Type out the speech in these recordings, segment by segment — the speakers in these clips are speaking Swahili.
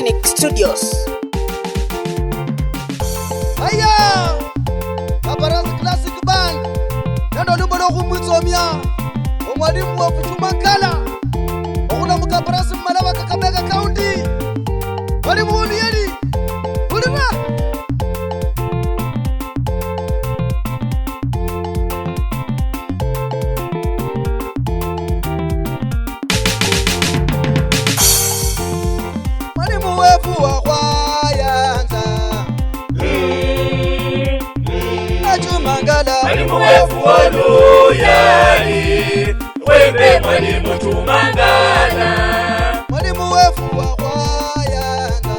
Technic Studios. Aya! Kabaras Classic Band. Nando lubono kumwitsomya. Omwalimu wa kuchumankala. Okuna mukabaras Malawa Kakamega County. Mwalimu Olieli. Ulira. Mwalimu wefu wa kwayanza. Achumangala. Mwalimu wefu wa Luyali. Wembe mwalimu Chumangala. Mwalimu wefu wa kwayanza.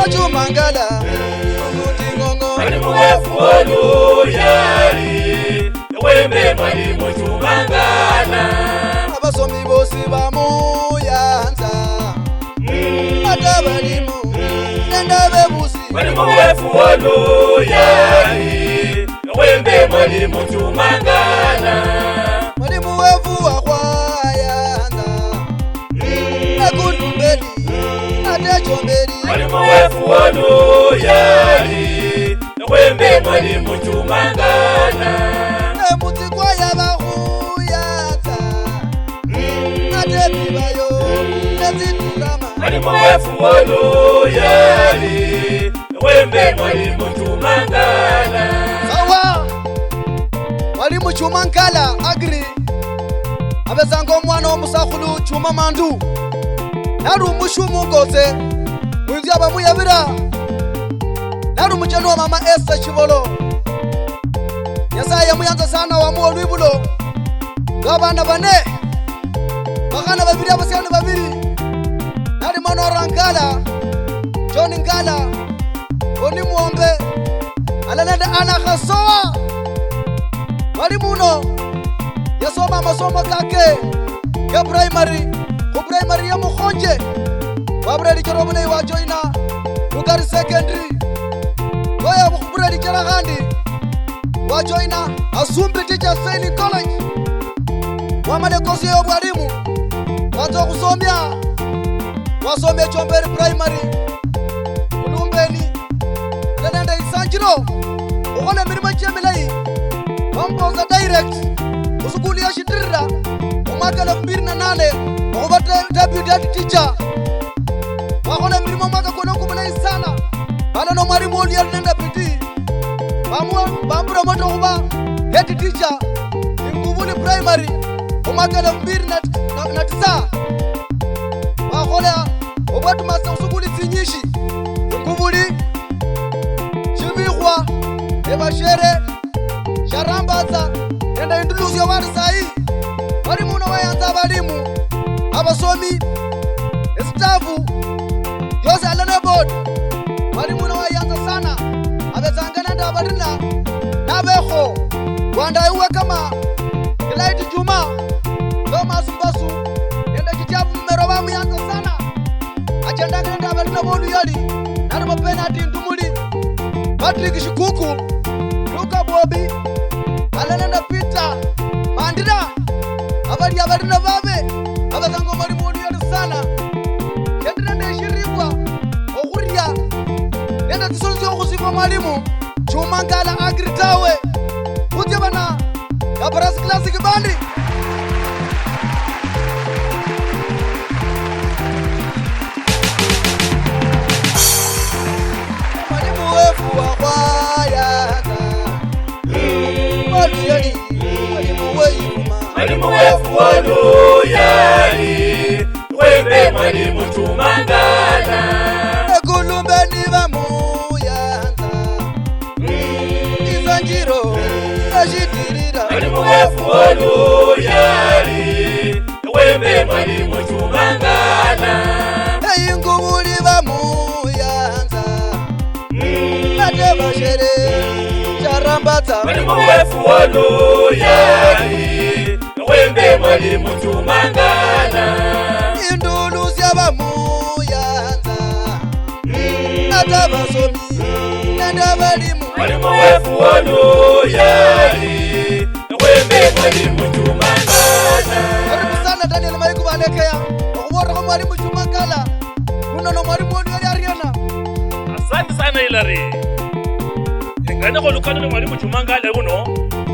Achumangala. Umutingongo. Mwalimu wefu wa Luyali. Wembe mwalimu Chumangala. Abasomi bosi bamuyanza. Ata balimu nenda bebusi. Mwalimu wefu wa Luyali. Wembe mwalimu Chumangala. Mwalimu wefu wa kwayanza. Nakutumbeli ate chombeli. Mwalimu wefu wa Luyali. Wembe mwalimu Chumangala. Emuti kwaya bakuyanza. Ate bibayo neziturama. Mwalimu wefu wa Luyali. Wembe mwalimu Chumangala. Sawa. Mwalimu Chumankala agri. Abezanga omwana omusakhulu Chuma Mandu. Narumushumu ngoze. Mwinzi abamuyabira. Narumuchano wa mama Esther Chivolo. Nyasaye muyanza sana wa muo lwibulo. Gabana bane. Bakana babiri abasiani babiri. Nari Manora Ngala. John Ngala. Oni Muombe. Alananda Ana Khasoa. Mwalimu uno yasoma masomo kake ya primary ku primary ya Mukhonje wabredi chorobule wa joina Lugari secondary waya bubredi charagandi wa joina Asumbi Teachers Training College wamale kosi ya mwalimu wanzo kusomya wasomye Chomberi primary Ulumbeni nenda Isanjiro ukole mirima chemelai Wampoza direct usukuli ya Shitirira umwaka 2008 wakubata deputy teacher wakona mirimo mwaka kone kumulai sana bala no mwalimu Olieli nenda PT bambura moto kuba head teacher Ngubuni primary umwaka 2009 wakona ubatu masa usukuli zinyishi Ngubuni Chibikhwa Ebashere Sharambaza nenda induluzi ya wari sahi walimu unawayanza walimu abasomi stafu yose alana board walimu unawayanza sana abezanga nenda abarina nabekho wanda iwe kama Elaiti Juma Thomas Mbasu nenda kitabu mmero bamuyanza sana achendanga nenda abarina bodu yali nari mapenati ndumuli Patrick Shikuku Luka Bobi Alanenda Peter Mandira abali abarina babe abazango mwalimu Olieli sana kendenda ishiribwa okuria nenda tisonzo okusiba mwalimu Chumangala agritawe kutya bana Kabaras Classic Band. Mwalimu wefu wa kwayanza Olieli mwalimu weifuma. Mwalimu wefu wa Luyali. Wembe mwalimu Chumangala. Ekulumbeni bamuyanza Isanjiro Ashitirira. Mwalimu wefu wa Luyali. Wembe mwalimu Chumangala. Eyingubuli bamuyanza Ate bashere Sharambaza. Mwalimu wefu wa Luyali. Wembe mwalimu Chumangala. Induluzi abamuyanza Ate basomi nenda balimu. Mwalimu wefu wa Luyali. Wembe mwalimu Chumangala. Karibu sana Daniel Maiku balekea okubora ko mwalimu Chumangala muno no mwalimu wenu yali Ariana. Asante sana Hilary. Ngane ko lukana no mwalimu Chumangala uno.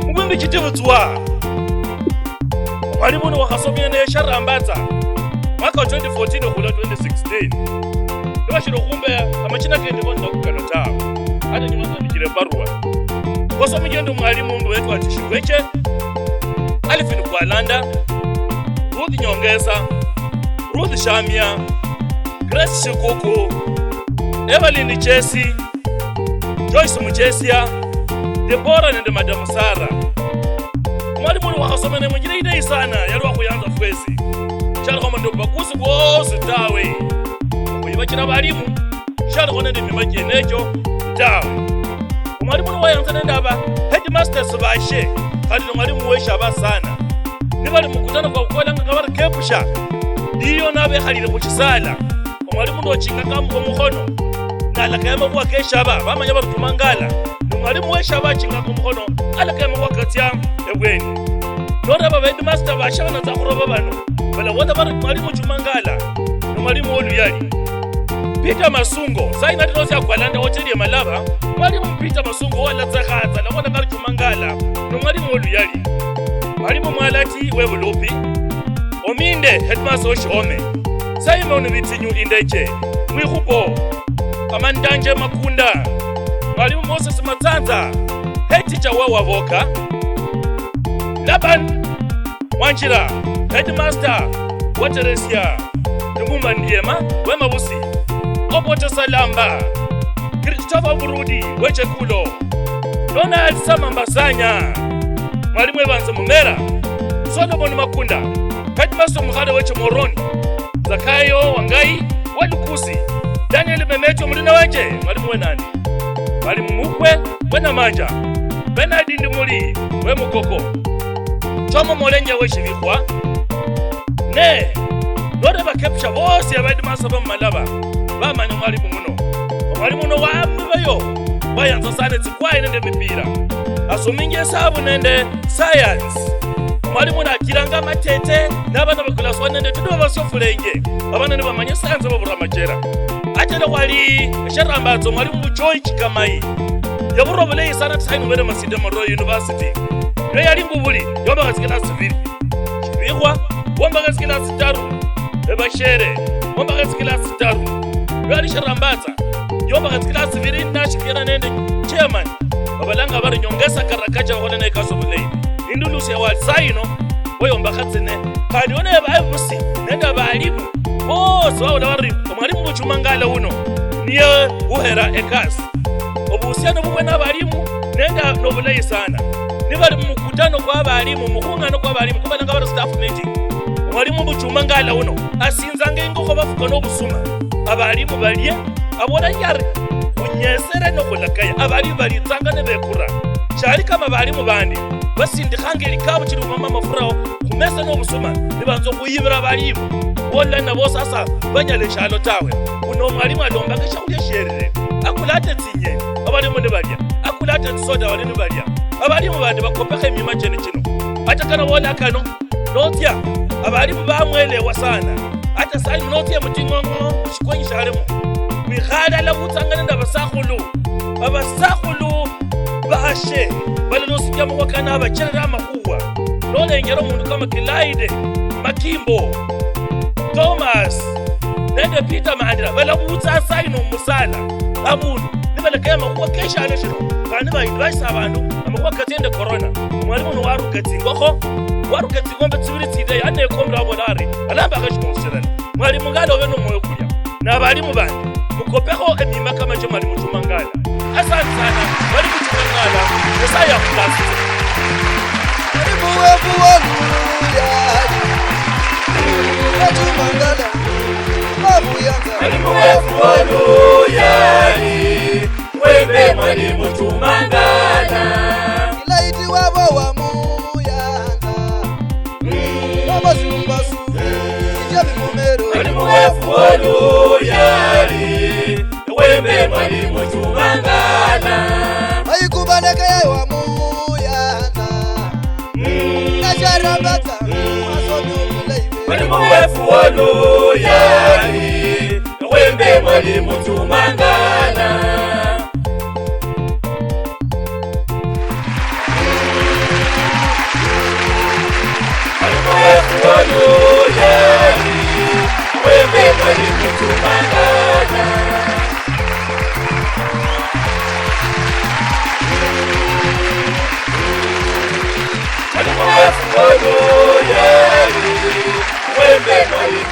Mubimbi chitivutswa. Mwalimu no wakasomya ne Sharambatsa. Mwaka 2014 okula 2016. Ndibashiro kumbe amachina kende konza kukana tawo. Hata nyuma ndikire barua. Wasomigendo mwalimu wetu atishweche. Alifini Kwalanda. Ruth Nyongesa, Ruth Shamia, Grace Shikuku, Evelyn Chesi, Joyce Muchesia, Deborah and Madam Sarah. Mwalimu wakasomene mwingine idei sana yali wakuyanza fwezi. Shali kwa mando bakusi bose tawe. Mwibakira balimu, shali kwa nende mimaji enejo tawe. Mwalimu wayanza nende aba headmasters bashe, kali mwalimu wesha aba sana. Nibali mukutana kwa kukola ngabara kepusha ndiyo nabe khalile kuchisala omwalimu ndo chinga kambo mukono nala kayama kwa keshaba bamanya bari Chumangala omwalimu weshaba chinga ku mukono ala kayama kwa katya ebweni nora baba headmaster bashana za kuroba bano bala wona bari mwalimu Chumangala no mwalimu wolu yali Peter Masungo saina ndinosi akwalanda hoteli ya Malaba mwalimu Peter Masungo wala zakhaza la wona bari Chumangala no mwalimu wolu yali Mwalimu Mwalati Webulupi, Ominde Headmaster Oshome, Simon Bitinyu Indeche, Mwihupo, Amandanje Makunda, Mwalimu Moses Matanza, Head Teacher Wawa Voka, Laban Wanjira, Headmaster Wateresia, Numumba Ndiema, Wema Busi, Obote Salamba, Christopher Burudi, Wechekulo, Donald Samambasanya, Mwalimu Evanza Mumera, Solomon Makunda, Headmaster Mukhale weche Moroni, Zakayo Wangai, Walukusi, Daniel Memecho Mulina weche, Mwalimu Wenani, Mwalimu Mukwe, Wena Manja, Bernard Ndimuli, we Mukoko, Chomo Molenja weche Vikwa, Ne, Lode Bakepsha bose ya Headmaster Malaba, Bamanya Mwalimu Muno, Mwalimu Muno wa Mbayo, Wayanza sana tsikwaye nende mipira. Asomingi hesabu nende science. Mwalimu nakiranga matete n'abana bakulaswa nende tudo basofulenge. Abana ni bamanye science babura machera. Atela wali Sharambatsa mwalimu Joy Chikamai. Yaburobele sana tsaino bere Masinde Moro University. Ne yali ngubuli yomba gasikela civil. Chibihwa womba gasikela sitaru. Ebashere womba gasikela sitaru. Yali Sharambatsa yomba gasikela civil nashikira nende chairman. Babalanga bari Nyongesa Karakacha wona na ikasobulei indulusi ya saino boyo mbakatsene kandi one babusi nenda balimu bose wawona bari omwalimu Chumangala uno niye uhera ekasi obusiano bubwe nabalimu nenda nobulei sana nibali mukutano kwa balimu mukungano kwa balimu kubalanga bari staff meeting omwalimu Chumangala uno asinzanga ingoko bafuka nobusuma abalimu baliye abona yari kunyesere no kulakaya abali bali tsangane bekura shari kama bali mu bandi basindikangeli kabo kiri mama mafurao kumesa no busuma nibanzo kuyibira bali wala na bosa sasa banyale shalo tawe uno mwalimu alomba kesha kuyesherere akulate tsinye abali mu nebalya akulate soda wali nebalya abali mu bandi bakopeka emima chene kino atakana wala kano notya abali mu bamwelewa sana ata sai notya mutingongo shikwenyi sharemo Mikhala la kutsangana ndabasakhulu abasakhulu bashe balinosikya mukana abachera amakuwa nolengera umuntu kama Kilaide Makimbo Thomas nende Peter Mandela balakutsa saino musala abuntu nibalekaya makuwa kesha aleshiro kandi bayidwisa abantu amakuwa katende corona mwalimu warukatsingo warukatsingo tsibiri tside ane komra bolari alamba kashimosirana mwalimu ngalo beno moyo kulya nabalimu bandi Mukopeko emima kama Mwalimu Chumangala. Asante sana Mwalimu Chumangala. Yesaya klasi. Mwalimu wefu wanu yali Chumangala. Babu yanza. Mwalimu wefu wanu yali wembe Mwalimu Chumangala. Ilaiti wabo wa muyanza. Baba sumbasu. Ijabi mumero. Mwalimu wefu wanu yali wembe Mwalimu Chumangala. Ayikubaleka ya wa muyanza. Na Sharambatsa masomi upulaiwe. Mwalimu wefu wanu yali wembe mwalimu Tumangana. Mwalimu wetu Oluyali, wembe mwalimu Tumangana. Mwalimu wetu Oluyali, wembe mwalimu